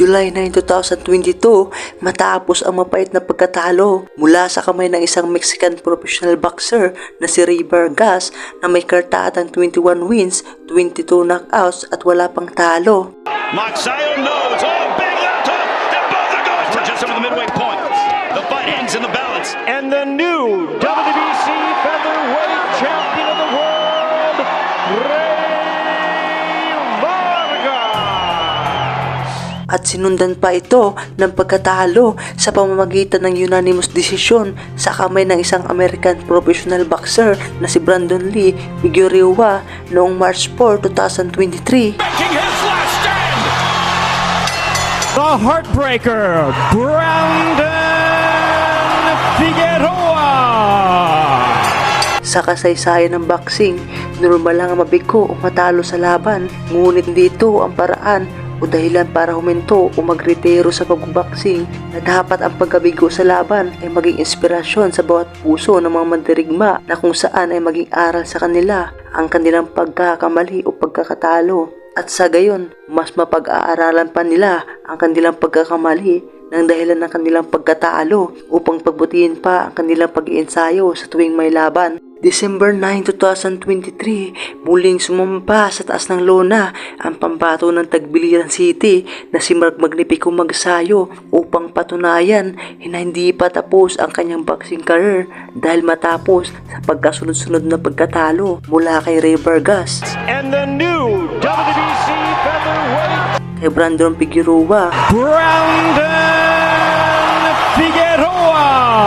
July 9, 2022, matapos ang mapait na pagkatalo mula sa kamay ng isang Mexican professional boxer na si Ray Vargas na may kartaatang 21 wins, 22 knockouts at wala pang talo. Magsayo knows, big left hook, and both are going for just over the midway point. The fight ends in the balance. And the new WBC featherweight champion of the world, Ray at sinundan pa ito ng pagkatalo sa pamamagitan ng unanimous decision sa kamay ng isang American professional boxer na si Brandon Lee Figueroa noong March 4, 2023. Making his last stand! The Heartbreaker, Brandon Figueroa! Sa kasaysayan ng boxing, normal lang ang mabigo o matalo sa laban, ngunit dito ang paraan o dahilan para huminto o magretiro sa pagboboxing na dapat ang pagkabigo sa laban ay maging inspirasyon sa bawat puso ng mga mandirigma na kung saan ay maging aral sa kanila ang kanilang pagkakamali o pagkakatalo. At sa gayon, mas mapag-aaralan pa nila ang kanilang pagkakamali ng dahilan ng kanilang pagkatalo upang pagbutihin pa ang kanilang pag-iensayo sa tuwing may laban. December 9, 2023, muling sumampa sa taas ng lona ang pambato ng Tagbiliran City na si Magnifico Magsayo upang patunayan na hindi pa tapos ang kanyang boxing career dahil matapos sa pagkasunod-sunod na pagkatalo mula kay Ray Vargas. And the new WBC featherweight, Kay Brandon Figueroa,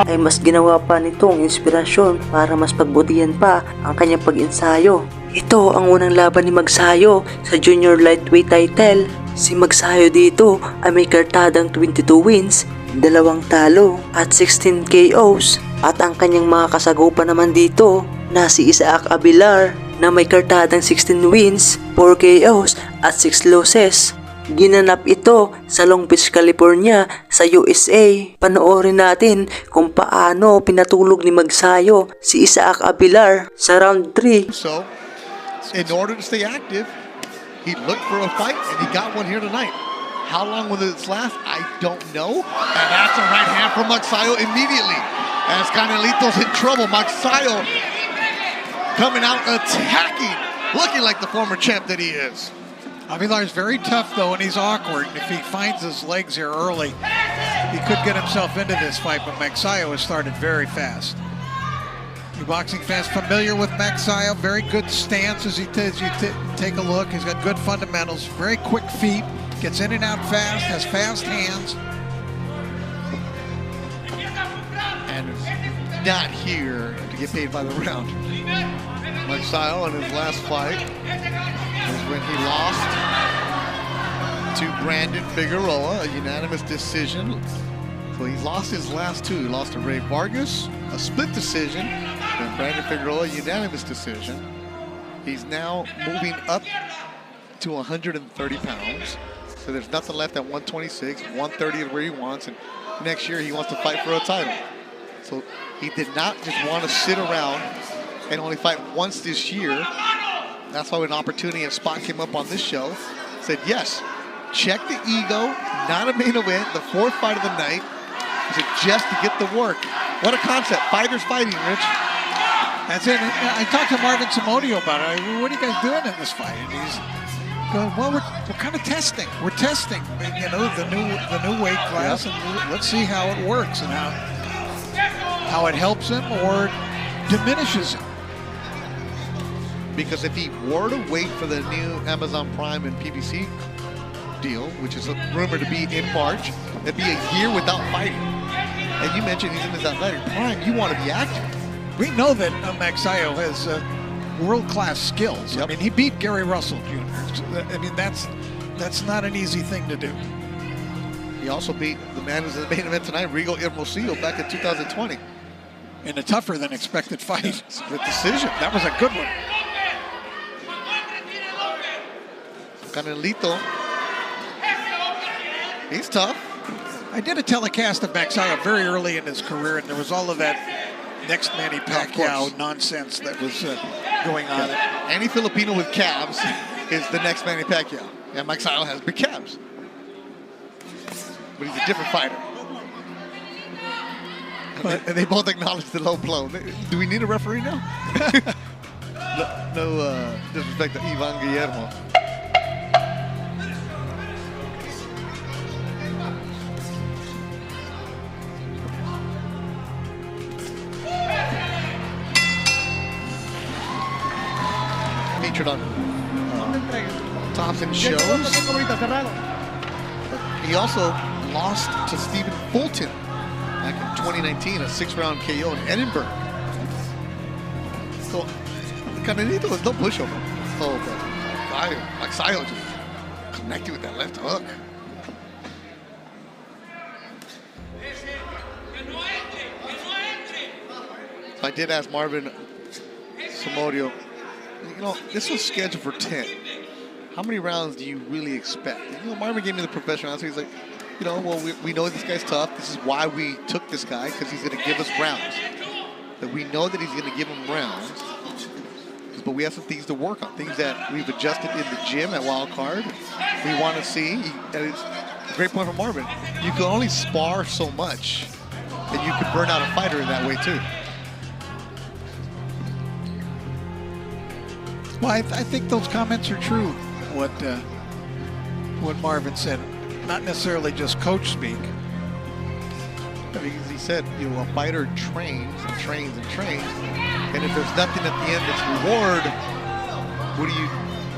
ay mas ginawa pa nitong inspirasyon para mas pagbutihan pa ang kanyang pag-ensayo. Ito ang unang laban ni Magsayo sa junior lightweight title. Si Magsayo dito ay may kartadang 22 wins, 2 talo at 16 KOs. At ang kanyang mga kasagupan naman dito na si Isaac Abilar na may kartadang 16 wins, 4 KOs at 6 losses. Ginanap ito sa Long Beach, California sa USA. Panoorin natin kung paano pinatulog ni Magsayo si Isaac Abilar sa round 3. So, in order to stay active, he looked for a fight and he got one here tonight. How long will this last? I don't know. And that's a right hand from Magsayo immediately. As Canelito's in trouble, Magsayo coming out attacking, looking like the former champ that he is. Abilar's very tough, though, and he's awkward. If he finds his legs here early, he could get himself into this fight, but Magsayo has started very fast. You boxing fans familiar with Magsayo, very good stance as you take a look. He's got good fundamentals, very quick feet, gets in and out fast, has fast hands. And not here to get paid by the round. Magsayo in his last fight was when he lost to Brandon Figueroa, a unanimous decision. So he's lost his last two. He lost to Ray Vargas, a split decision, and Brandon Figueroa, a unanimous decision. He's now moving up to 130 pounds. So there's nothing left at 126. 130 is where he wants, and next year he wants to fight for a title. So he did not just want to sit around and only fight once this year. That's why when an opportunity and spot came up on this show, said yes, check the ego, not a main event, the fourth fight of the night. He said just to get the work. What a concept, fighters fighting, Rich. That's it. I talked to Marvin Samodio about it. What are you guys doing in this fight? And he's going, well, we're kind of testing. We're testing, you know, the new weight class, and let's see how it works and how it helps him or diminishes him. Because if he were to wait for the new Amazon Prime and PBC deal, which is rumored to be in March, it'd be a year without fighting. And you mentioned he's in his athletic prime. You want to be active. We know that Magsayo has world-class skills. Yep. I mean, he beat Gary Russell Jr. I mean, that's not an easy thing to do. He also beat the man who's in the main event tonight, Rigo Hermosillo, back in 2020. In a tougher than expected fight. The decision. That was a good one. Canelito, he's tough. I did a telecast of Magsayo very early in his career, and there was all of that next Manny Pacquiao nonsense that was going on. Yeah. Any Filipino with calves is the next Manny Pacquiao. And Magsayo has big calves. but he's a different fighter. And they both acknowledge the low blow. Do we need a referee now? no disrespect to Ivan Guillermo. Featured on Thompson shows. But he also lost to Stephen Fulton back in 2019, a 6-round KO in Edinburgh. So, Canelito was no pushover. Oh, but Magsayo just connected with that left hook. So I did ask Marvin Somorio, you know, this was scheduled for 10. How many rounds do you really expect? And, you know, Marvin gave me the professional answer. He's like, you know, well, we know this guy's tough. This is why we took this guy, because he's going to give us rounds. That we know that he's going to give him rounds. But we have some things to work on, things that we've adjusted in the gym at Wild Card. We want to see, and it's a great point from Marvin. You can only spar so much, and you can burn out a fighter in that way too. Well, I think those comments are true. What Marvin said, not necessarily just coach speak. Because he said, you know, a fighter trains and trains and trains, and if there's nothing at the end that's reward, what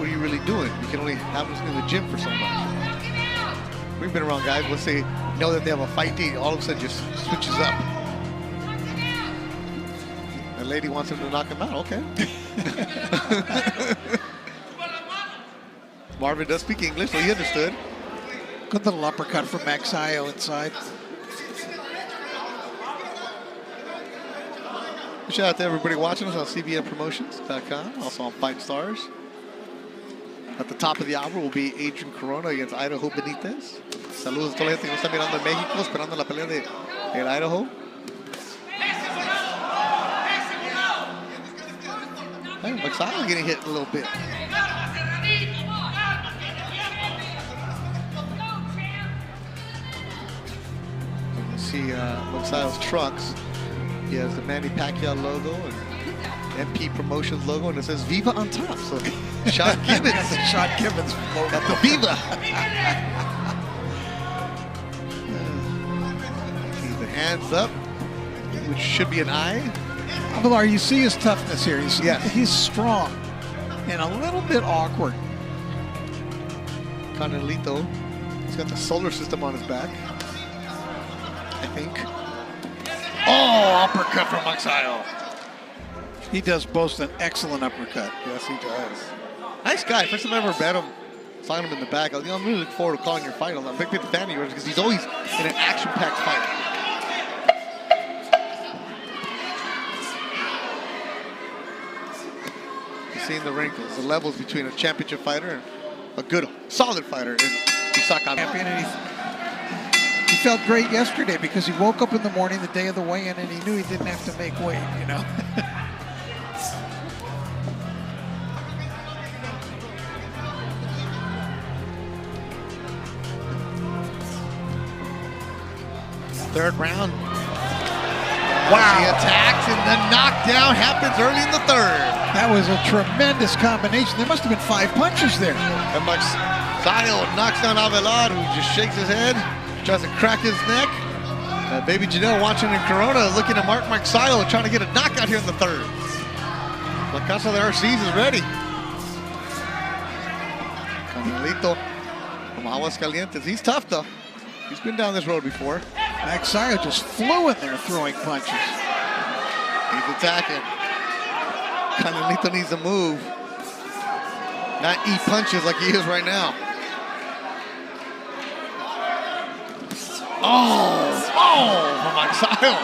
are you really doing? You can only have us in the gym for so much. We've been around guys, let's say, know that they have a fight date, all of a sudden just switches up. The lady wants him to knock him out, okay. Marvin does speak English, so he understood. Good little uppercut from Magsayo inside. Shout out to everybody watching us on cbnpromotions.com, also on Fight Stars. At the top of the hour will be Adrian Corona against Idaho Benitez. Saludos a toda la gente que nos está mirando en México, esperando la pelea de el Idaho. Hey, Magsayo getting hit a little bit. You see Magsayo's trunks. He has the Manny Pacquiao logo and MP Promotions logo, and it says Viva on top. So Sean Gibbons. Sean Gibbons logo. Got the Viva. See the hands up, which should be an eye. Although you see his toughness here. Yes. He's strong and a little bit awkward. Canelito, he's got the solar system on his back, I think. Oh, uppercut from Magsayo. He does boast an excellent uppercut. Yes, he does. Nice guy. First time I ever met him, saw him in the back. I'm really looking forward to calling your fight. I'm a big fan of yours because he's always in an action-packed fight. You're seeing the wrinkles, the levels between a championship fighter and a good, solid fighter in Isaka. He felt great yesterday because he woke up in the morning, the day of the weigh-in, and he knew he didn't have to make weight, you know. Third round. Wow. He attacks and the knockdown happens early in the third. That was a tremendous combination. There must have been 5 punches there. And Magsayo knocks down Avelar, who just shakes his head, tries to crack his neck. Baby Janelle watching in Corona, looking at Mark Magsayo, trying to get a knockout here in the third. La Casa de Arces is ready. Canelito from Aguascalientes. He's tough though. He's been down this road before. Magsayo just flew in there throwing punches. He's attacking. Canelito needs to move. Not eat punches like he is right now. Oh, from Magsayo.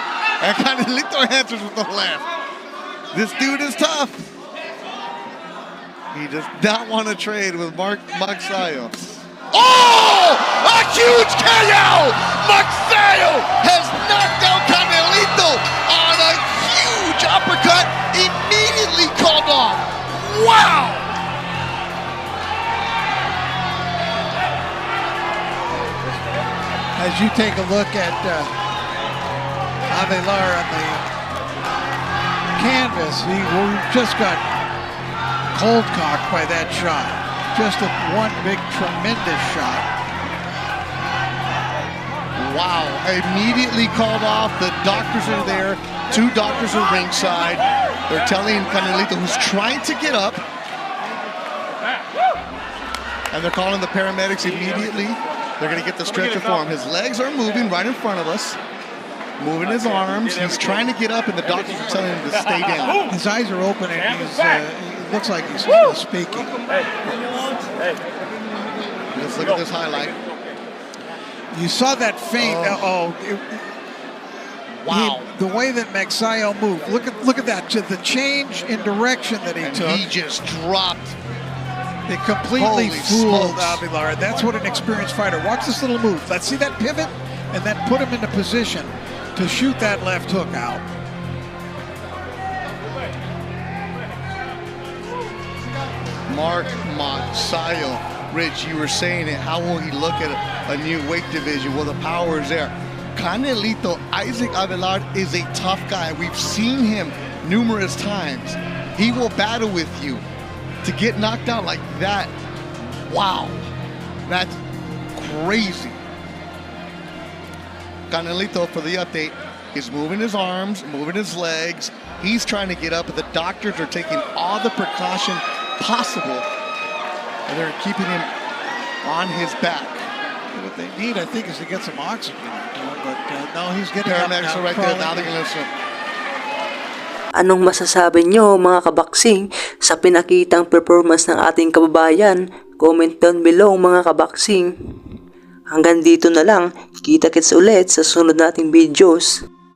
And Canelito answers with the left. This dude is tough. He does not want to trade with Mark Magsayo. Oh! A huge KO! Magsayo has knocked out Canelito on a huge uppercut, immediately called off. Wow! As you take a look at Avelar on the canvas, he just got cold cocked by that shot. Just one big tremendous shot. Wow, immediately called off. The doctors are there. 2 doctors are ringside. They're telling Canelito, who's trying to get up, and they're calling the paramedics immediately. They're going to get the stretcher for him. His legs are moving right in front of us, moving his arms. He's trying to get up, and the doctors are telling him to stay down. His eyes are open, and it looks like he's speaking. Let's look at this highlight. You saw that feint. Wow. The way that Magsayo moved. Look at that. The change in direction that he took. He just dropped. It completely Holy fooled smokes. Avelar. That's what an experienced fighter. Watch this little move. Let's see that pivot, and then put him into position to shoot that left hook out. Mark Magsayo. Rich, you were saying it. How will he look at a new weight division? Well, the power is there. Canelito, Isaac Avelar is a tough guy. We've seen him numerous times. He will battle with you. To get knocked out like that, wow, that's crazy. Canelito, for the update, is moving his arms, moving his legs. He's trying to get up, but the doctors are taking all the precaution possible, and they're keeping him on his back. What they need, I think, is to get some oxygen. But no, he's getting up Paramedics now, are right there. crawling Now they're in. going to Anong masasabi nyo mga kabaksing sa pinakitang performance ng ating kababayan? Comment down below mga kabaksing. Hanggang dito na lang, kita-kits ulit sa sunod nating videos.